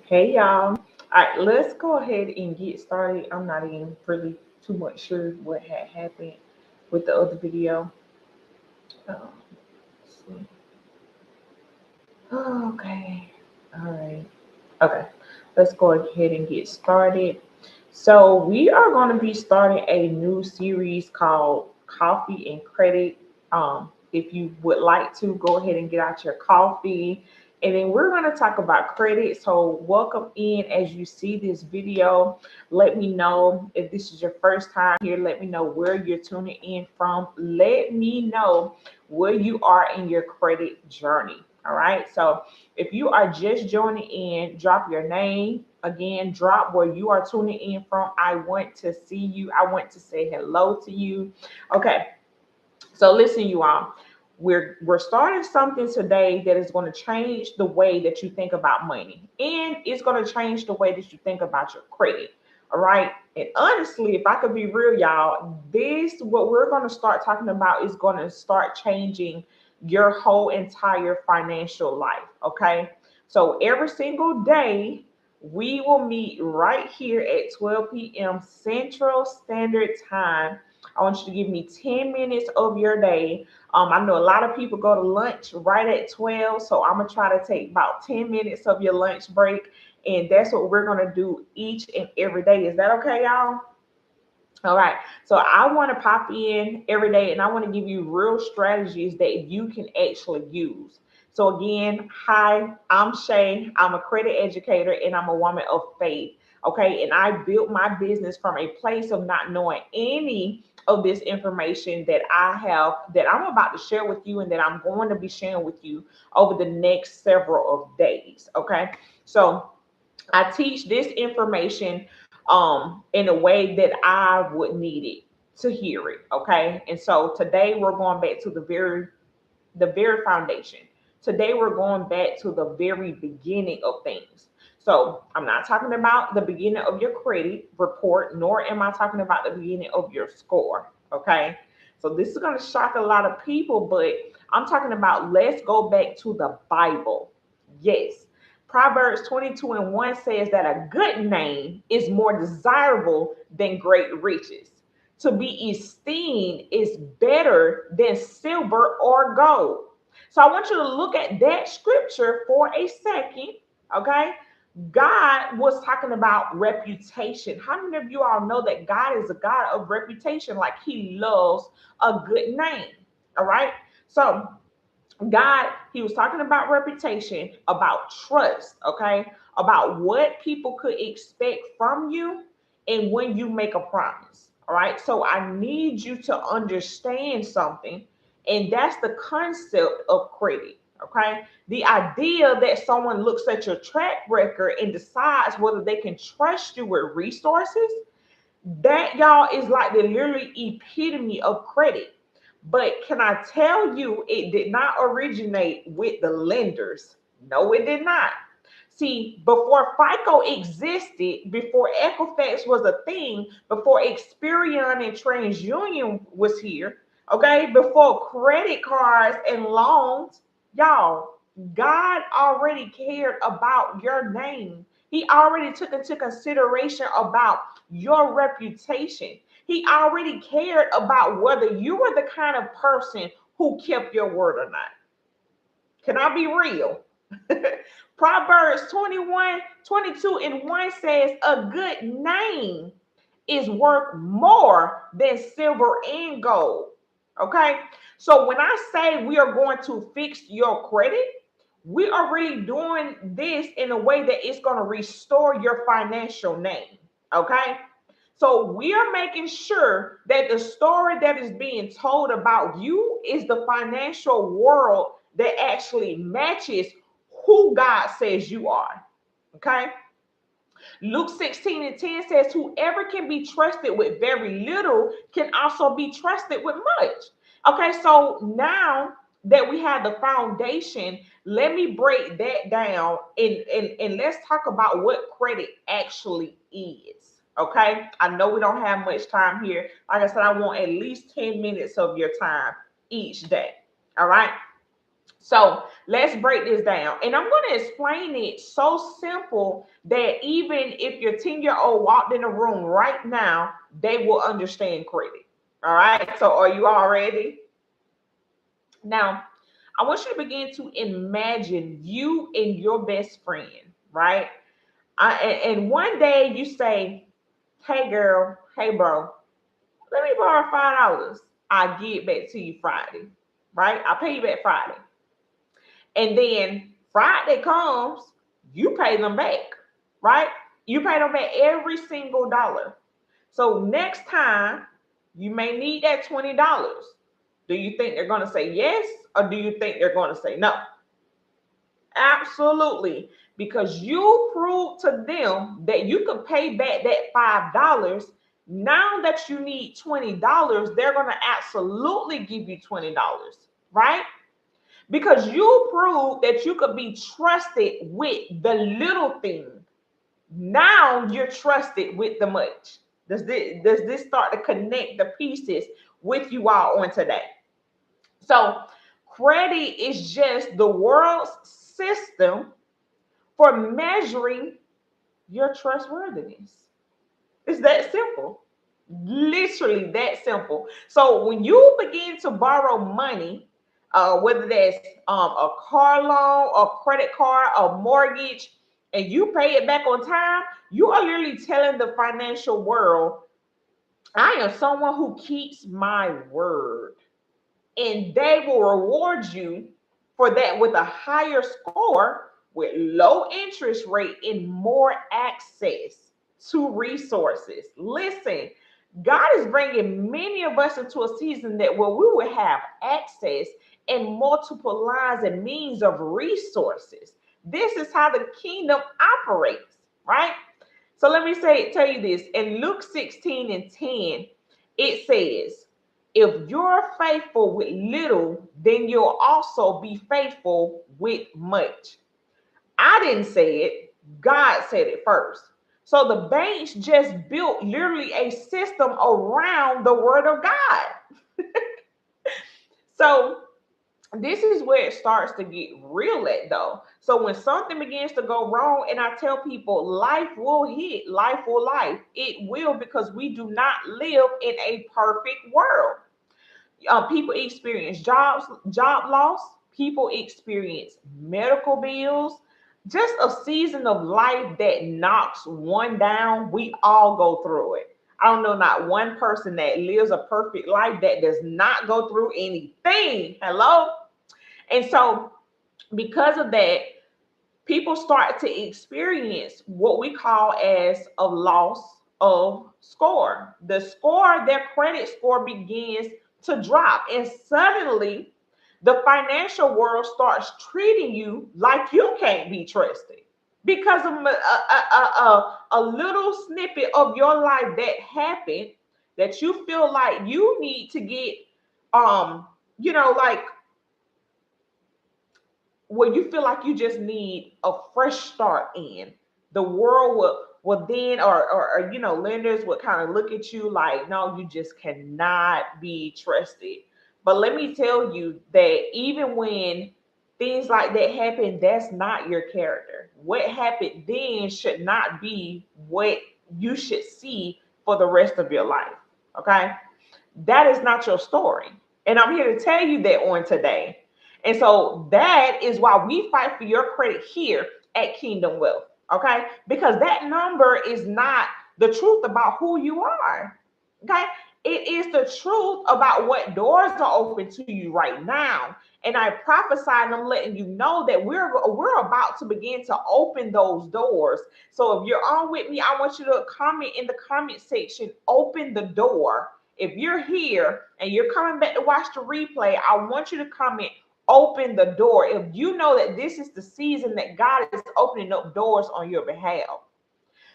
Hey y'all. All right, let's go ahead and get started. I'm not even really too much sure what had happened with the other video. Let's see. Okay. All right. Okay. Let's go ahead and get started. So we are going to be starting a new series called Coffee and Credit. If you would like to go ahead and get out your coffee, and then we're going to talk about credit. So welcome in as you see this video. Let me know if this is your first time here. Let me know where you're tuning in from. Let me know where you are in your credit journey. All right. So if you are just joining in, drop your name. Again, drop where you are tuning in from. I want to see you. I want to say hello to you. Okay. So listen, you all. We're starting something today that is going to change the way that you think about money. And it's going to change the way that you think about your credit. All right. And honestly, if I could be real, y'all, this what we're going to start talking about is going to start changing your whole entire financial life. Okay. So every single day, we will meet right here at 12 p.m. Central Standard Time. I want you to give me 10 minutes of your day. I know a lot of people go to lunch right at 12, so I'm going to try to take about 10 minutes of your lunch break. And that's what we're going to do each and every day. Is that okay, y'all? All right. So I want to pop in every day and I want to give you real strategies that you can actually use. So again, hi, I'm Shay. I'm a credit educator and I'm a woman of faith. Okay. And I built my business from a place of not knowing any of this information that I have that I'm about to share with you and that I'm going to be sharing with you over the next several of days. Okay. So I teach this information in a way that I would need it to hear it. Okay. And so today we're going back to the very foundation. Today we're going back to the very beginning of things. So I'm not talking about the beginning of your credit report, nor am I talking about the beginning of your score. Okay. So this is going to shock a lot of people, but I'm talking about let's go back to the Bible. Yes. Proverbs 22 and 1 says that a good name is more desirable than great riches. To be esteemed is better than silver or gold. So I want you to look at that scripture for a second. Okay. God was talking about reputation. How many of you all know that God is a God of reputation? Like he loves a good name. All right. So God, he was talking about reputation, about trust, okay, about what people could expect from you and when you make a promise. All right. So I need you to understand something, and that's the concept of credit. Okay. The idea that someone looks at your track record and decides whether they can trust you with resources, that y'all is like the literally epitome of credit. But can I tell you, it did not originate with the lenders. No, it did not. See, before FICO existed, before Equifax was a thing, before Experian and TransUnion was here, okay, before credit cards and loans, y'all, God already cared about your name. He already took into consideration about your reputation. He already cared about whether you were the kind of person who kept your word or not. Can I be real? Proverbs 21, 22, and 1 says, a good name is worth more than silver and gold. Okay. So when I say we are going to fix your credit, we are really doing this in a way that it's going to restore your financial name. Okay. So we are making sure that the story that is being told about you is the financial world that actually matches who God says you are. Okay. Luke 16 and 10 says, whoever can be trusted with very little can also be trusted with much. Okay, so now that we have the foundation, let me break that down and let's talk about what credit actually is. Okay, I know we don't have much time here. Like I said, I want at least 10 minutes of your time each day. All right. So let's break this down. And I'm going to explain it so simple that even if your 10-year-old walked in the room right now, they will understand credit. All right. So are you all ready? Now, I want you to begin to imagine you and your best friend, right? And one day you say, hey, girl, hey, bro, let me borrow $5. I get back to you Friday, right? I'll pay you back Friday. And then Friday comes, you pay them back, right? You pay them back every single dollar. So next time, you may need that $20. Do you think they're going to say yes, or do you think they're going to say no? Absolutely. Because you proved to them that you could pay back that $5. Now that you need $20, they're going to absolutely give you $20, right? Because you proved that you could be trusted with the little thing. Now you're trusted with the much. Does this start to connect the pieces with you all on today? So credit is just the world's system for measuring your trustworthiness. It's that simple. Literally that simple. So when you begin to borrow money, whether that's a car loan, a credit card, a mortgage, and you pay it back on time, you are literally telling the financial world, I am someone who keeps my word. And they will reward you for that with a higher score, with low interest rate, and more access to resources. Listen, God is bringing many of us into a season that where we will have access and multiple lines and means of resources. This is how the kingdom operates, right? So let me tell you this. In Luke 16 and 10, it says, if you're faithful with little, then you'll also be faithful with much. I didn't say it. God said it first. So the banks just built literally a system around the word of God. So this is where it starts to get real at though. So when something begins to go wrong, and I tell people life will hit, life will life. It will, because we do not live in a perfect world. People experience job loss. People experience medical bills. Just a season of life that knocks one down. We all go through it. I don't know not one person that lives a perfect life that does not go through anything. Hello? And so, because of that, people start to experience what we call as a loss of score. The score, their credit score begins to drop, and suddenly the financial world starts treating you like you can't be trusted because of a little snippet of your life that happened, that you feel like you need to get like where you feel like you just need a fresh start in. The world will then, or lenders would kind of look at you like, no, you just cannot be trusted. But let me tell you that even when things like that happen, that's not your character. What happened then should not be what you should see for the rest of your life. Okay? That is not your story. And I'm here to tell you that on today. And so that is why we fight for your credit here at Kingdom Wealth. Okay? Because that number is not the truth about who you are. Okay? It is the truth about what doors are open to you right now. And I prophesy, and I'm letting you know that we're about to begin to open those doors. So if you're on with me, I want you to comment in the comment section, open the door. If you're here and you're coming back to watch the replay, I want you to comment, open the door. If you know that this is the season that God is opening up doors on your behalf.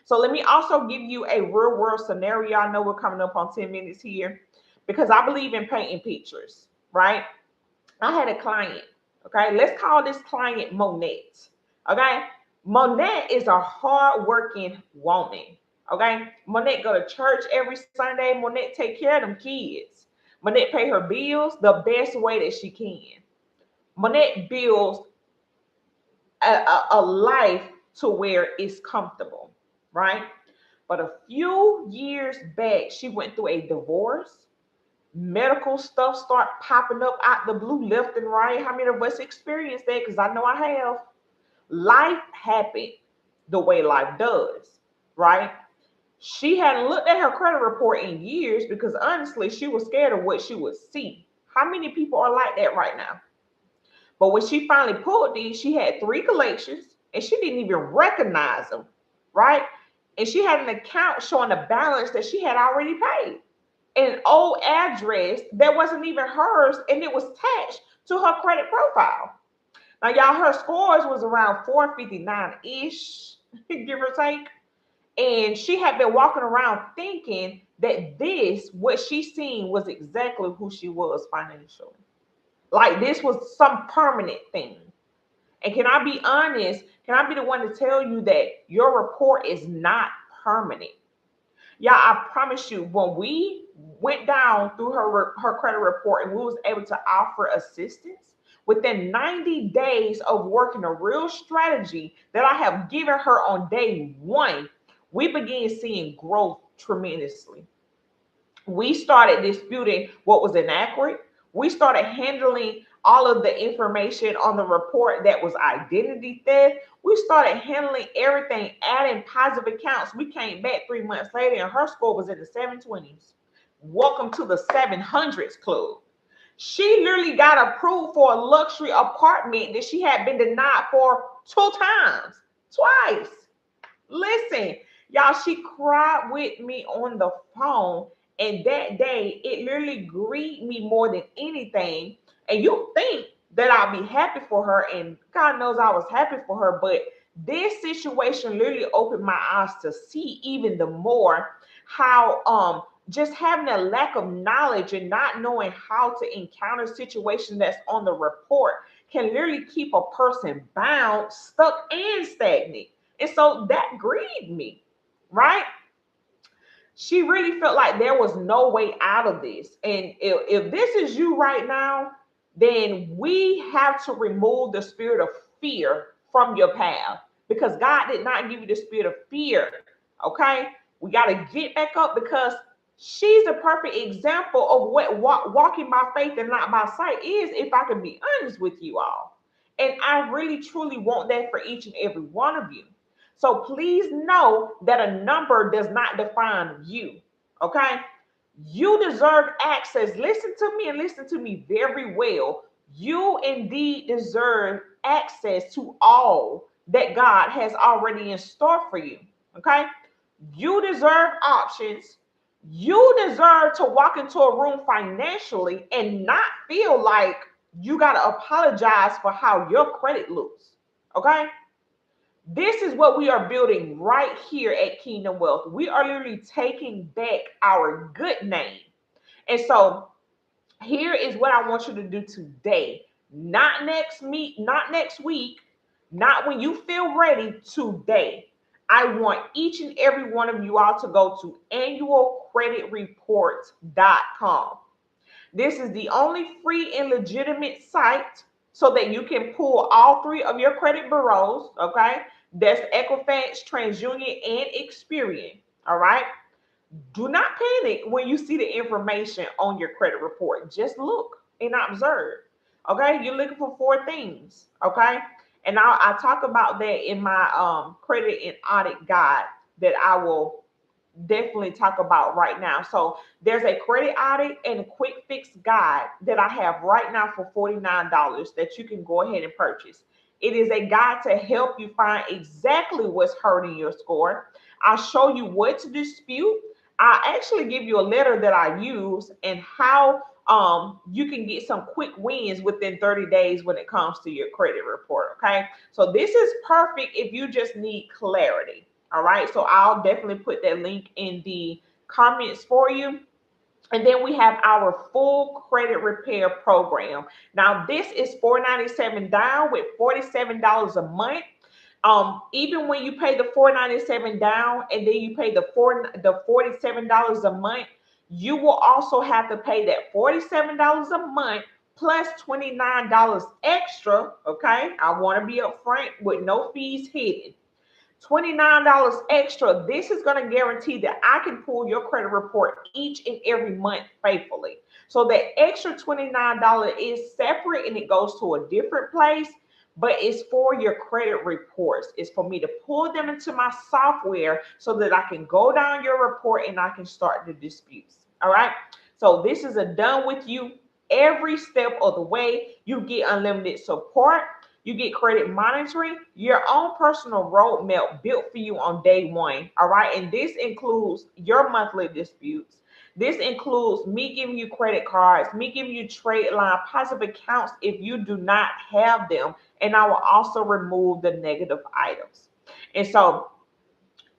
So let me also give you a real world scenario. I know we're coming up on 10 minutes here because I believe in painting pictures, right? I had a client, okay? Let's call this client Monette, okay? Monette is a hardworking woman, okay? Monette go to church every Sunday. Monette take care of them kids. Monette pay her bills the best way that she can. Monette builds a life to where it's comfortable, right? But a few years back, she went through a divorce. Medical stuff start popping up out the blue left and right. How many of us experienced that? Because I know I have. Life happened the way life does, right? She hadn't looked at her credit report in years because honestly, she was scared of what she would see. How many people are like that right now? But when she finally pulled these, she had three collections and she didn't even recognize them, right? And she had an account showing a balance that she had already paid. An old address that wasn't even hers and it was attached to her credit profile. Now, y'all, her scores was around 459-ish, give or take. And she had been walking around thinking that this, what she seen, was exactly who she was financially. Like this was some permanent thing. And can I be honest? Can I be the one to tell you that your report is not permanent? Yeah, I promise you, when we went down through her credit report and we was able to offer assistance within 90 days of working a real strategy that I have given her on day one, we began seeing growth tremendously. We started disputing what was inaccurate. We started handling all of the information on the report that was identity theft. We started handling everything, adding positive accounts. We came back 3 months later and her score was in the 720s. Welcome to the 700s club. She literally got approved for a luxury apartment that she had been denied for 2 times, twice. Listen, y'all, she cried with me on the phone. And that day, it literally grieved me more than anything. And you think that I'll be happy for her, and God knows I was happy for her. But this situation literally opened my eyes to see even the more how just having a lack of knowledge and not knowing how to encounter situations that's on the report can literally keep a person bound, stuck, and stagnant. And so that grieved me, right? She really felt like there was no way out of this. And if this is you right now, then we have to remove the spirit of fear from your path because God did not give you the spirit of fear. Okay. We got to get back up because she's a perfect example of what walking by faith and not by sight is, if I can be honest with you all. And I really truly want that for each and every one of you. So please know that a number does not define you. Okay. You deserve access. Listen to me and listen to me very well. You indeed deserve access to all that God has already in store for you. Okay. You deserve options. You deserve to walk into a room financially and not feel like you got to apologize for how your credit looks. Okay. This is what we are building right here at Kingdom Wealth. We are literally taking back our good name. And so here is what I want you to do today. Not not next week, not when you feel ready, today. I want each and every one of you all to go to annualcreditreport.com. This is the only free and legitimate site so that you can pull all three of your credit bureaus, okay? That's Equifax, TransUnion, and Experian, all right? Do not panic when you see the information on your credit report. Just look and observe, okay? You're looking for four things, okay? And I talk about that in my credit and audit guide that I will definitely talk about right now. So there's a credit audit and a quick fix guide that I have right now for $49 that you can go ahead and purchase. It is a guide to help you find exactly what's hurting your score. I'll show you what to dispute. I actually give you a letter that I use and how you can get some quick wins within 30 days when it comes to your credit report. Okay. So this is perfect if you just need clarity. All right. So I'll definitely put that link in the comments for you. And then we have our full credit repair program. Now this is $497 down with $47 a month. Even when you pay the $497 down and then you pay the $47 a month, you will also have to pay that $47 a month plus $29 extra. Okay, I want to be upfront with no fees hidden. $29 extra. This is going to guarantee that I can pull your credit report each and every month faithfully. So that extra $29 is separate and it goes to a different place, but it's for your credit reports. It's for me to pull them into my software so that I can go down your report and I can start the disputes. All right. So this is a done with you every step of the way. You get unlimited support. You get credit monitoring, your own personal roadmap built for you on day one. All right. And this includes your monthly disputes. This includes me giving you credit cards, me giving you trade line, positive accounts if you do not have them. And I will also remove the negative items. And so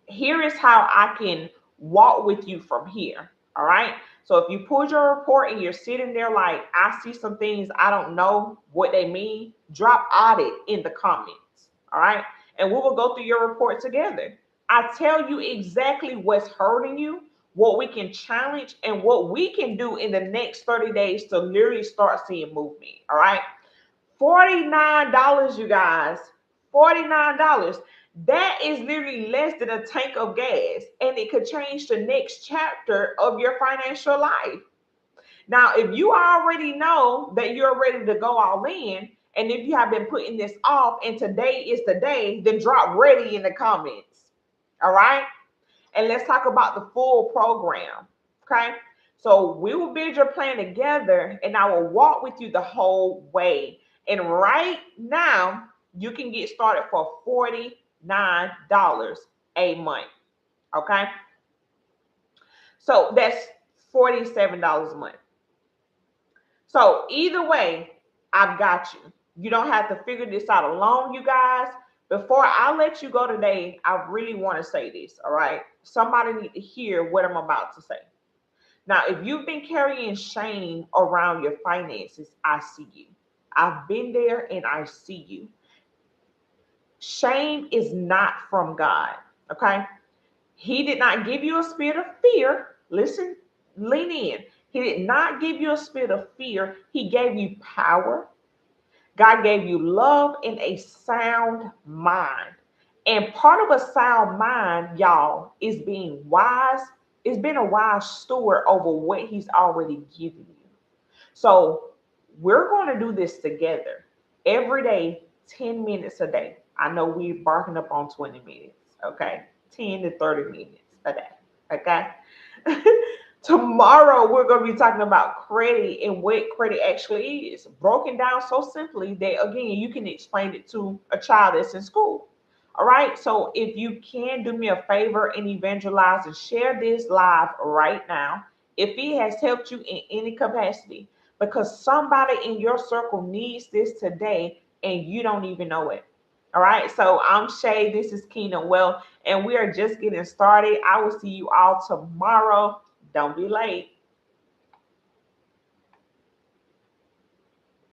here is how I can walk with you from here. All right. So if you pull your report and you're sitting there like, I see some things I don't know what they mean, drop audit in the comments. All right. And we will go through your report together. I tell you exactly what's hurting you, what we can challenge, and what we can do in the next 30 days to literally start seeing movement. All right. $49, you guys. $49. That is literally less than a tank of gas, and it could change the next chapter of your financial life. Now, if you already know that you're ready to go all in, and if you have been putting this off and today is the day, then drop ready in the comments. All right. And let's talk about the full program. Okay. So we will build your plan together and I will walk with you the whole way. And right now, you can get started for $49 a month. Okay. So that's $47 a month. So either way, I've got you. You don't have to figure this out alone, you guys. Before I let you go today, I really want to say this, all right? Somebody need to hear what I'm about to say. Now, if you've been carrying shame around your finances, I see you. I've been there and I see you. Shame is not from God, okay? He did not give you a spirit of fear. Listen, lean in. He did not give you a spirit of fear. He gave you power. God gave you love and a sound mind. And part of a sound mind, y'all, is being wise. It's been a wise steward over what he's already given you. So we're going to do this together every day, 10 minutes a day. I know we're barking up on 20 minutes, okay? 10 to 30 minutes a day, okay? Tomorrow, we're going to be talking about credit and what credit actually is, broken down so simply that, again, you can explain it to a child that's in school. All right. So if you can do me a favor and evangelize and share this live right now, if it has helped you in any capacity, because somebody in your circle needs this today and you don't even know it. All right. So I'm Shay. This is Kingdom Wealth, and we are just getting started. I will see you all tomorrow. Don't be late.